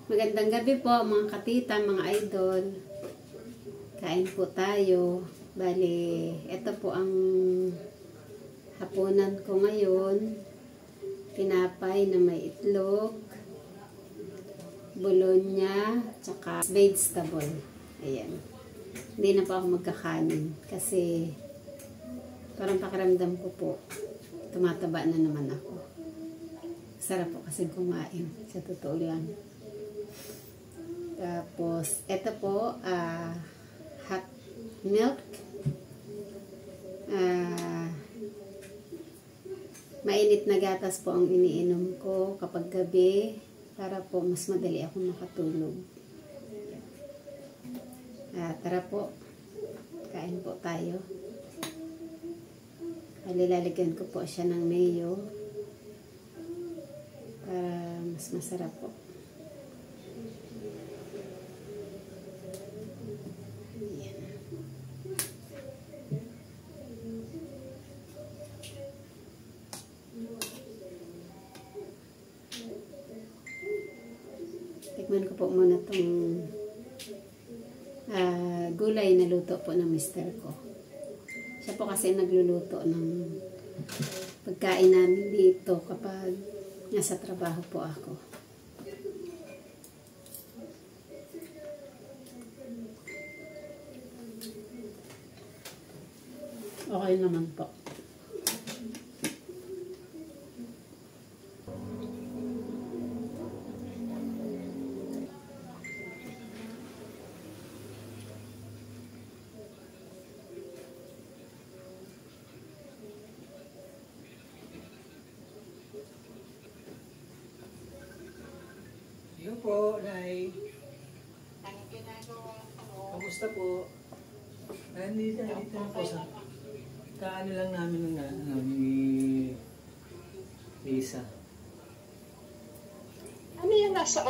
Magandang gabi po mga katita, mga idol. Kain po tayo. Bali, ito po ang hapunan ko ngayon. Tinapay na may itlog, bologna, tsaka vegetable. Ayan. Hindi na po ako magkakanin kasi parang pakiramdam ko po tumataba na naman ako. Sarap po kasi kumain. Sa totoo lang. Tapos, ito po, hot milk. Mainit na gatas po ang iniinom ko kapag gabi para po mas madali ako makatulog. Tara po, kain po tayo. Lalagyan ko po siya ng mayo para mas masarap po. Tikman ko po muna itong gulay na luto po ng mister ko. Siya po kasi nagluluto ng pagkain namin dito kapag nasa trabaho po ako. Okay naman po. Yo po, Nay. Anong ginagawa mo? Kamusta po? Nandito na po sa... Kaano lang namin ni Lisa. Ano yung nasa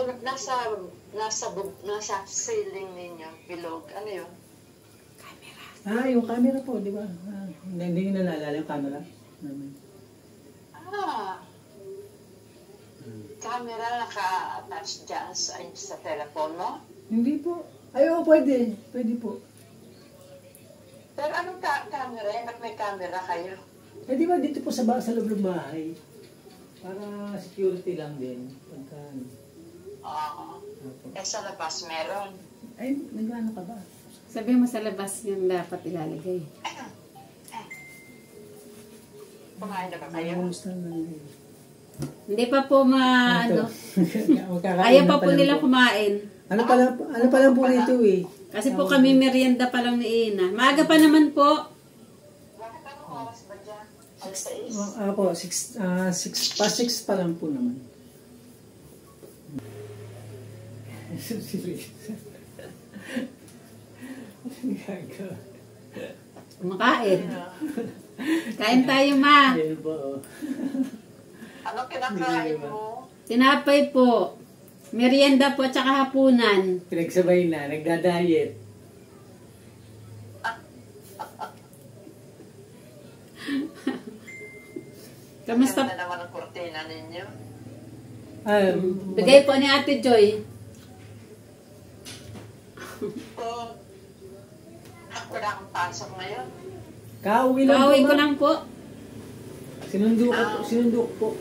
ceiling ninyo? Bilog? Ano yun? Yung camera po, di ba? Hindi nyo nalala yung camera namin. Camera naka-attach dyan sa telepono? Hindi po. Pwede. Pwede po. Pero anong camera? Ba't may camera kayo? Di ba dito po sa loob ng bahay? Para security lang din. Pagka... Oo. Sa labas meron. Nag-ano ka ba? Sabi mo sa labas yung dapat ilalagay. Kumain na ba kayo? Kamusta na lang. Hindi pa po ano. Ayaw pa po nila kumain. Ano pa lang po nito eh. Kasi po kami merienda pa lang ni Ina. Maaga pa naman po. Bakit anong oras ba dyan? 6? Po, 6 pa lang po naman. Kumakain. Kain tayo, ma. Ano kinakain mo? Tinapay po. Merienda po at saka hapunan. Pinagsabay na, nagda-diet. Kamusta? Ganda naman ang kurtina ninyo. Bigay po ni Ate Joy. Ako na akong pasok ngayon. Kauwi Kauwi ko lang po. Sinundo po.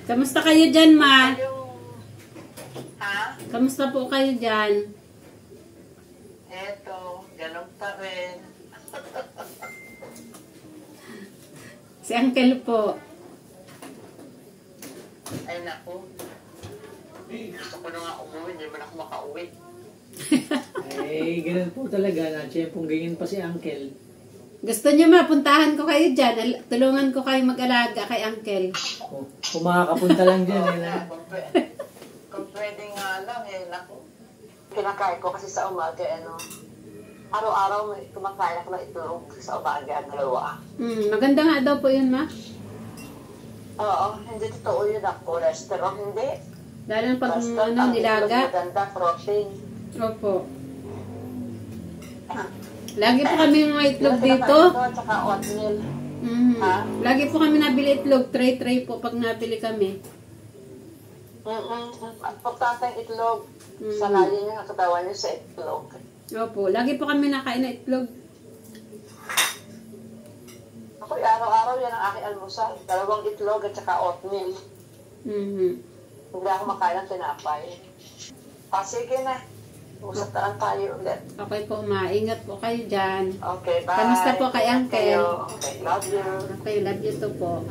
Kamusta kayo dyan, ma? Ha? Kamusta po kayo dyan? Eto, ganun pa rin. Si Uncle po. Ay naku. Gusto ko na nga umuwi, hindi mo na ako makauwi. Ganun po talaga na. Siyempre, ganyan pa si Uncle. Gusto niyo mapuntahan ko kayo dyan. Tulungan ko kayo mag-alaga kay Uncle. Kung makakapunta lang dyan. Kung pwede nga lang, naku. Kinakain ko kasi sa umaga, araw-araw may kumakain ako ng itlog sa umaga, 2. Maganda nga daw po yun, ma. Oo, hindi totoo yun ako. Restaurant, hindi. Lalo na pag Basta nilaga. maganda, protein. Opo. Lagi po kami mga itlog dito. Tsaka oatmeal. Lagi po kami nabili itlog. Tray po pag nabili kami. Importante ang itlog. Mm. Sanayin niyo ang katawan niyo sa itlog. Opo, lagi po kami nakain na itlog. Ako, araw-araw yan ang aking almusal. 2 itlog at saka oatmeal. Hindi ako makain ng tinapay. Sige na. Usap na lang tayo ulit. Okay po, maingat po kayo dyan. Okay, bye. Kamusta po kay Ingat Uncle? kayo. Okay, love you. Okay, love you too po.